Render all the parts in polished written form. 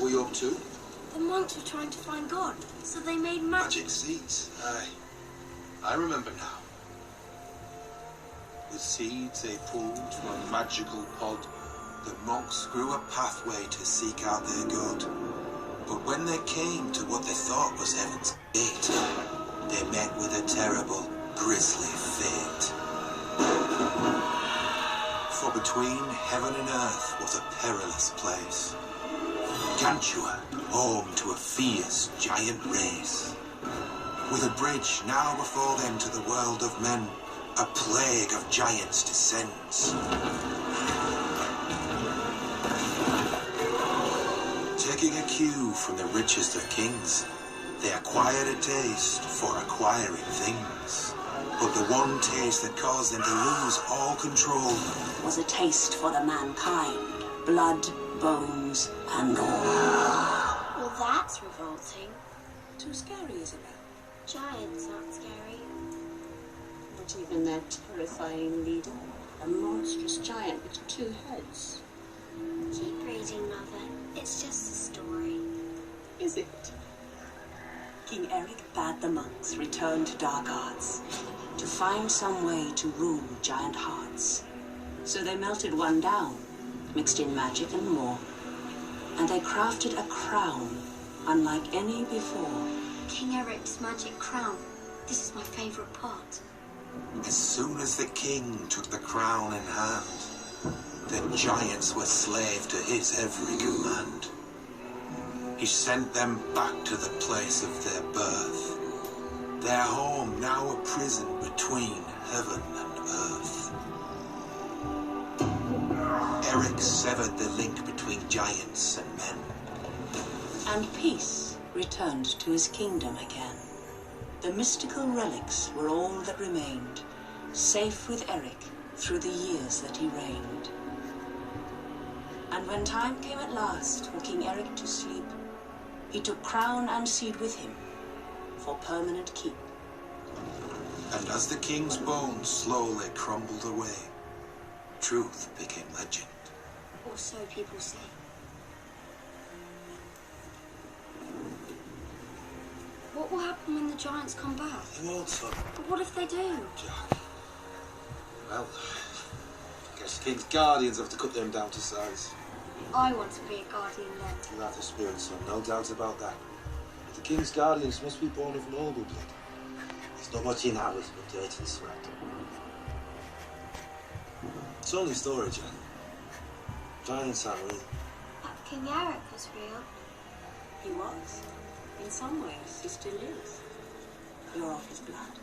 were you up to? The monks were trying to find God, so they made magic seeds. Aye. I remember now. With seeds they pulled from a magical pod, the monks grew a pathway to seek out their God. But when they came to what they thought was heaven's gate, they met with a terrible, grisly fate. For between heaven and earth was a perilous place. Gantua, home to a fierce giant race. With a bridge now before them to the world of men, a plague of giants descends. Taking a cue from the richest of kings, they acquired a taste for acquiring things. But the one taste that caused them to lose all control was a taste for the mankind. Blood, bones, and all. Well, that's revolting. Too scary, Isabel. Giants aren't scary. Not even their terrifying leader. A monstrous giant with 2 heads. Keep reading, Mother. It's just a story. Is it? King Eric bade the monks return to dark arts, to find some way to rule giant hearts. So they melted one down, mixed in magic and more, and they crafted a crown unlike any before. King Eric's magic crown. This is my favorite part. As soon as the king took the crown in hand, the giants were slave to his every command. He sent them back to the place of their birth, their home now a prison between heaven and earth. Eric severed the link between giants and men. And peace returned to his kingdom again. The mystical relics were all that remained, safe with Eric through the years that he reigned. And when time came at last for King Eric to sleep, he took crown and seed with him for permanent keep. And as the king's bones slowly crumbled away, truth became legend. Or so people say. What will happen when the giants come back? They won't, son. But what if they do? Jack. Well, I guess the king's guardians have to cut them down to size. I want to be a guardian then. You'll have the spirit, son, no doubt about that. But the king's guardians must be born of noble blood. There's not much in ours but dirt and sweat. It's only a story, Jack. Giants aren't real. But King Eric was real. He was. In some ways, he still is. You're of his blood.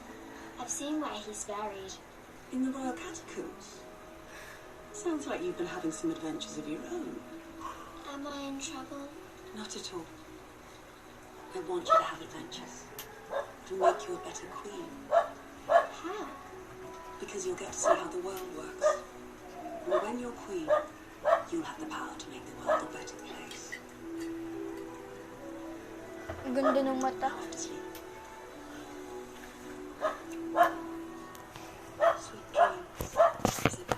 I've seen where he's buried. In the royal catacombs. Sounds like you've been having some adventures of your own. Am I in trouble? Not at all. I want you to have adventures. It'll make you a better queen. How? Because you'll get to see how the world works. And when you're queen, you'll have the power to make the world a better place. Ang ganda ng mata. Sweet dreams, Isabel.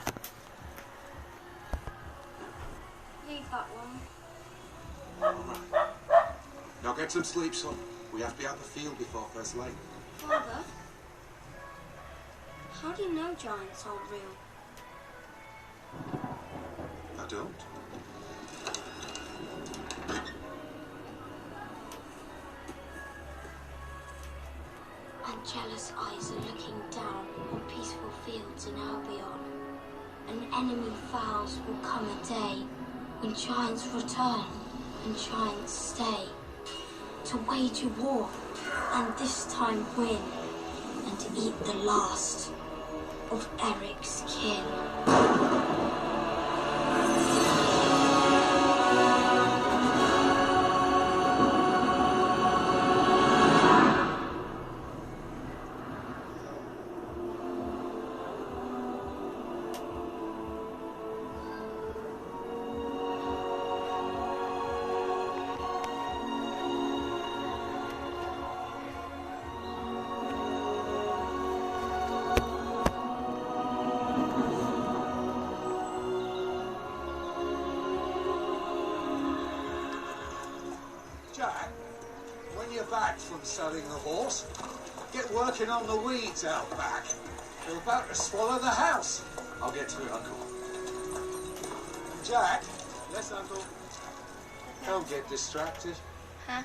Leave that one. All right. Now get some sleep, son. We have to be out in the field before first light. Father? How do you know giants aren't real? I don't. And jealous eyes are looking down on peaceful fields in Albion. And enemy fowls will come a day when giants return and giants stay to wage a war and this time win and eat the last of Eric's kin. Jack, when you're back from selling the horse, get working on the weeds out back. They're about to swallow the house. I'll get to it, Uncle. And Jack, yes, Uncle. Don't get distracted. Ha?